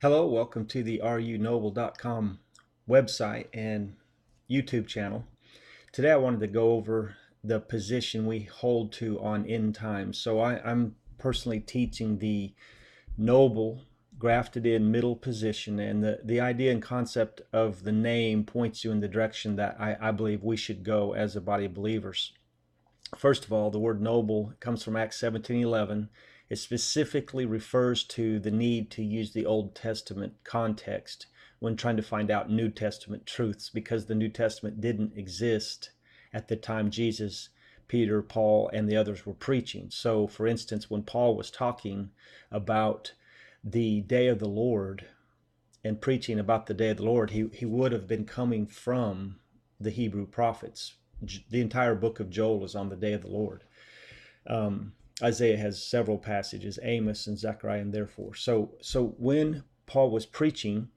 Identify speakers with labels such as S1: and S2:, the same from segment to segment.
S1: Hello, welcome to the runoble.com website and YouTube channel. Today I wanted to go over the position we hold to on end times. So I'm personally teaching the noble, grafted in middle position, and the idea and concept of the name points you in the direction that I believe we should go as a body of believers. First of all, the word noble comes from Acts 17:11. It specifically refers to the need to use the Old Testament context when trying to find out New Testament truths, because the New Testament didn't exist at the time Jesus, Peter, Paul, and the others were preaching. So, for instance, when Paul was talking about the day of the Lord and preaching about the day of the Lord, he would have been coming from the Hebrew prophets. The entire book of Joel is on the day of the Lord. Isaiah has several passages, Amos and Zechariah, and therefore. So when Paul was preaching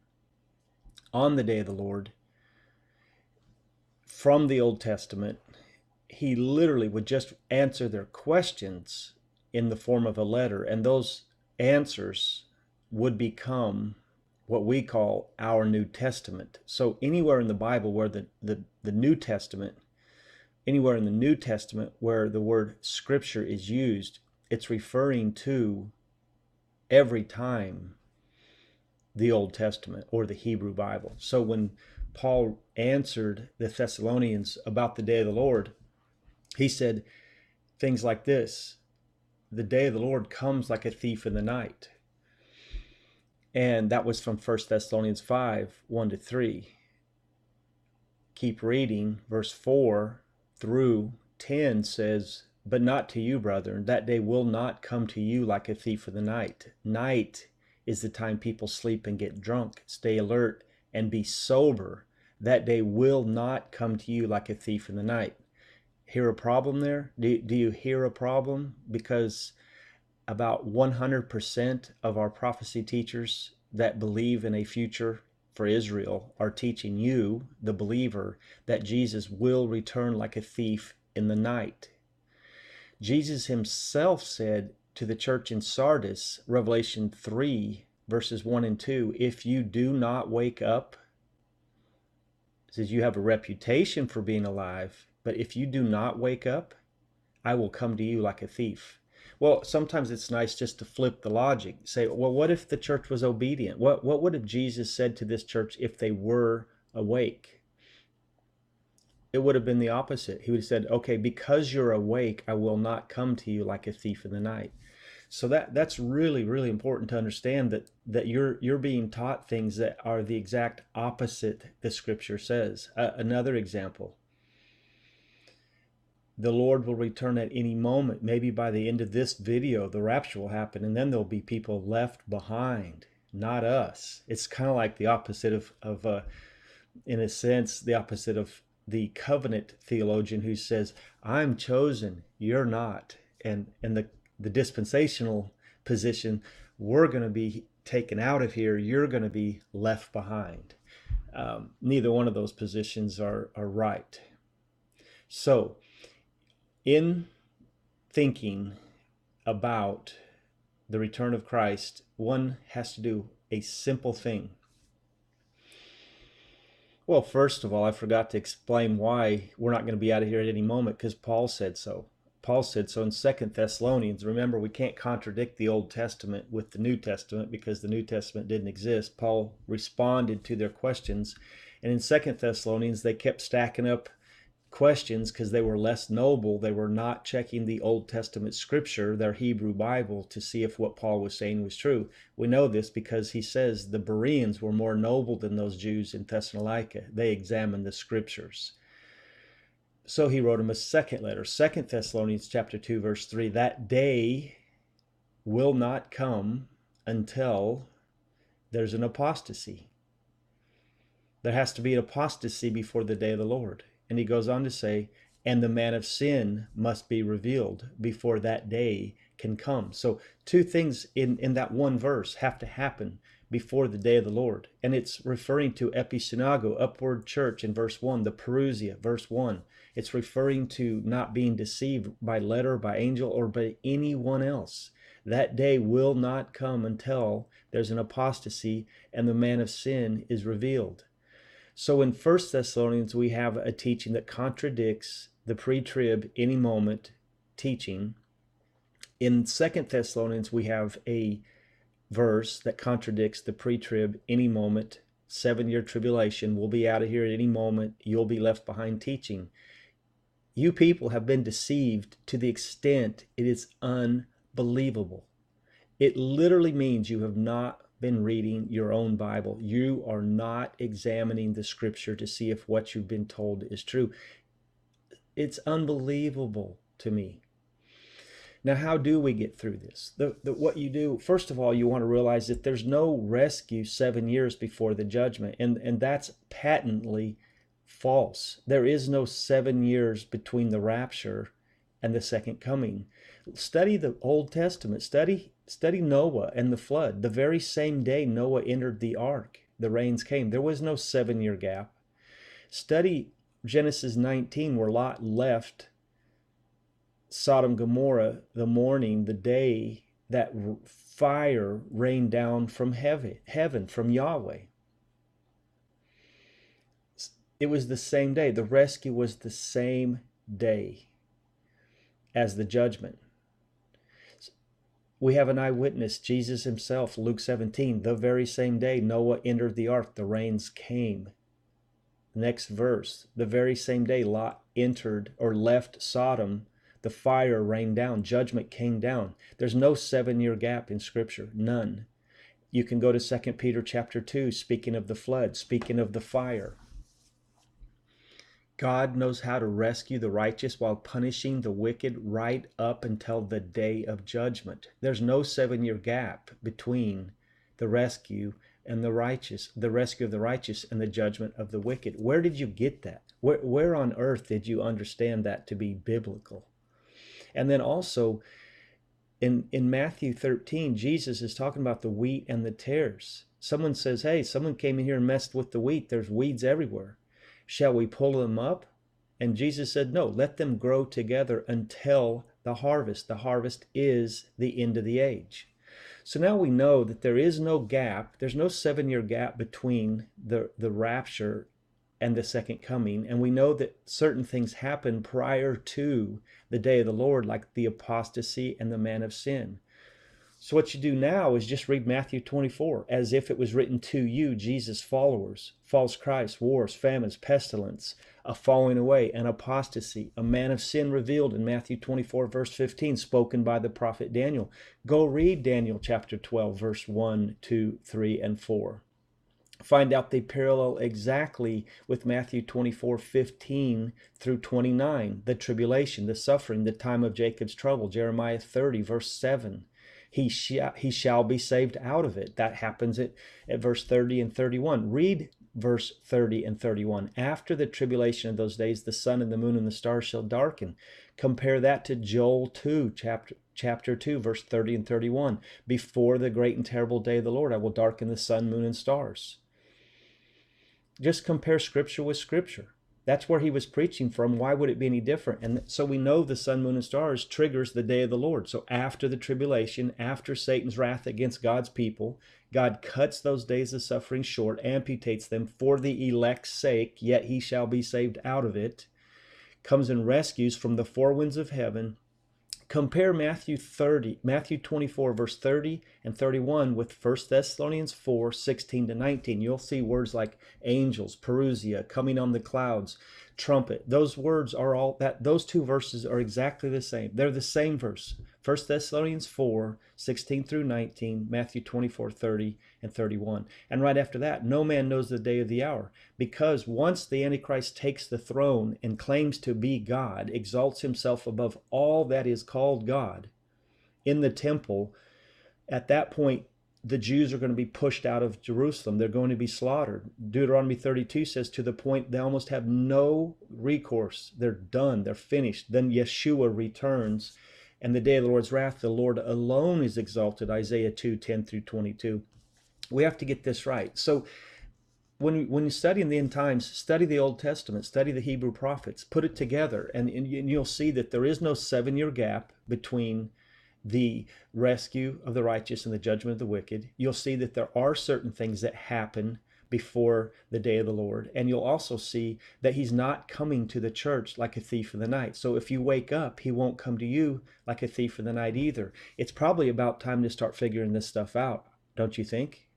S1: on the day of the Lord from the Old Testament, he literally would just answer their questions in the form of a letter, and those answers would become what we call our New Testament. So anywhere in the Bible where the New Testament, anywhere in the New Testament where the word scripture is used, it's referring to every time the Old Testament or the Hebrew Bible. So when Paul answered the Thessalonians about the day of the Lord, he said things like this: the day of the Lord comes like a thief in the night. And that was from 1 Thessalonians 5, 1-3. Keep reading. Verse 4 through 10 says, "But not to you, brethren, that day will not come to you like a thief in the night. Night is the time people sleep and get drunk. Stay alert and be sober. That day will not come to you like a thief in the night." Hear a problem there? Do you hear a problem? Because about 100% of our prophecy teachers that believe in a future for Israel are teaching you, the believer, that Jesus will return like a thief in the night. Jesus himself said to the church in Sardis, Revelation 3, verses 1 and 2, if you do not wake up, it says you have a reputation for being alive, but if you do not wake up, I will come to you like a thief. Well, sometimes it's nice just to flip the logic. Say, well, what if the church was obedient? What would have Jesus said to this church if they were awake? It would have been the opposite. He would have said, okay, because you're awake, I will not come to you like a thief in the night. So that's really, really important to understand, that you're being taught things that are the exact opposite the scripture says. Another example: the Lord will return at any moment. Maybe by the end of this video, the rapture will happen, and then there'll be people left behind, not us. It's kind of like the opposite of in a sense, the opposite of the covenant theologian who says, I'm chosen, you're not. And the dispensational position, we're going to be taken out of here, you're going to be left behind. Neither one of those positions are right. So, in thinking about the return of Christ, one has to do a simple thing. Well, first of all, I forgot to explain why we're not going to be out of here at any moment, because Paul said so. Paul said so in 2 Thessalonians. Remember, we can't contradict the Old Testament with the New Testament because the New Testament didn't exist. Paul responded to their questions. And in 2 Thessalonians, they kept stacking up questions because they were less noble. They were not checking the Old Testament scripture, their Hebrew Bible, to see if what Paul was saying was true. We know this because he says the Bereans were more noble than those Jews in Thessalonica. They examined the scriptures. So he wrote him a second letter, 2 Thessalonians chapter 2, verse 3. That day will not come until there's an apostasy. There has to be an apostasy before the day of the Lord. And he goes on to say, and the man of sin must be revealed before that day can come. So two things in that one verse have to happen before the day of the Lord. And it's referring to episynago, upward church, in verse 1, the parousia, verse 1. It's referring to not being deceived by letter, by angel, or by anyone else. That day will not come until there's an apostasy and the man of sin is revealed. So in 1 Thessalonians, we have a teaching that contradicts the pre-trib any moment teaching. In 2 Thessalonians, we have a verse that contradicts the pre-trib any moment 7-year tribulation. We'll be out of here at any moment. You'll be left behind teaching. You people have been deceived to the extent it is unbelievable. It literally means you have not been reading your own Bible. You are not examining the scripture to see if what you've been told is true. It's unbelievable to me. Now, how do we get through this? What you do, first of all, you want to realize that there's no rescue 7 years before the judgment, and that's patently false. There is no 7 years between the rapture and the second coming. Study the Old Testament. Study Noah and the flood. The very same day Noah entered the ark, the rains came. There was no 7-year gap. Study Genesis 19, where Lot left Sodom and Gomorrah the morning, the day that fire rained down from heaven from Yahweh. It was the same day. The rescue was the same day as the judgment. We have an eyewitness, Jesus himself, Luke 17, the very same day Noah entered the ark, the rains came. Next verse, the very same day Lot entered or left Sodom, the fire rained down, judgment came down. There's no 7-year gap in Scripture, none. You can go to 2 Peter chapter 2, speaking of the flood, speaking of the fire. God knows how to rescue the righteous while punishing the wicked right up until the day of judgment. There's no 7-year gap between the rescue and the righteous, the rescue of the righteous and the judgment of the wicked. Where did you get that? Where on earth did you understand that to be biblical? And then also in Matthew 13, Jesus is talking about the wheat and the tares. Someone says, hey, someone came in here and messed with the wheat. There's weeds everywhere. Shall we pull them up? And Jesus said, no, let them grow together until the harvest. The harvest is the end of the age. So now we know that there is no gap. There's no 7-year gap between the rapture and the second coming. And we know that certain things happen prior to the day of the Lord, like the apostasy and the man of sin. So what you do now is just read Matthew 24 as if it was written to you, Jesus' followers. False Christ, wars, famines, pestilence, a falling away, an apostasy, a man of sin revealed in Matthew 24 verse 15, spoken by the prophet Daniel. Go read Daniel chapter 12 verse 1, 2, 3, and 4. Find out they parallel exactly with Matthew 24, 15 through 29, the tribulation, the suffering, the time of Jacob's trouble. Jeremiah 30 verse 7. He shall be saved out of it. That happens at verse 30 and 31. Read verse 30 and 31. After the tribulation of those days, the sun and the moon and the stars shall darken. Compare that to Joel 2, chapter 2, verse 30 and 31. Before the great and terrible day of the Lord, I will darken the sun, moon, and stars. Just compare Scripture with Scripture. That's where he was preaching from. Why would it be any different? And so we know the sun, moon, and stars triggers the day of the Lord. So after the tribulation, after Satan's wrath against God's people, God cuts those days of suffering short, amputates them for the elect's sake, yet he shall be saved out of it, comes and rescues from the four winds of heaven. Compare Matthew 24, verse 30 and 31 with 1 Thessalonians 4, 16 to 19. You'll see words like angels, parousia, coming on the clouds, trumpet. Those words are all that. Those two verses are exactly the same. They're the same verse. 1 Thessalonians 4, 16 through 19, Matthew 24, 30 and 31. And right after that, no man knows the day of the hour, because once the Antichrist takes the throne and claims to be God, exalts himself above all that is called God in the temple, at that point, the Jews are going to be pushed out of Jerusalem. They're going to be slaughtered. Deuteronomy 32 says, to the point they almost have no recourse. They're done. They're finished. Then Yeshua returns. And the day of the Lord's wrath, the Lord alone is exalted. Isaiah 2, 10 through 22. We have to get this right. So when you study in the end times, study the Old Testament, study the Hebrew prophets, put it together, and you'll see that there is no 7-year gap between the rescue of the righteous and the judgment of the wicked. You'll see that there are certain things that happen before the day of the Lord. And you'll also see that he's not coming to the church like a thief in the night. So if you wake up, he won't come to you like a thief in the night either. It's probably about time to start figuring this stuff out, don't you think?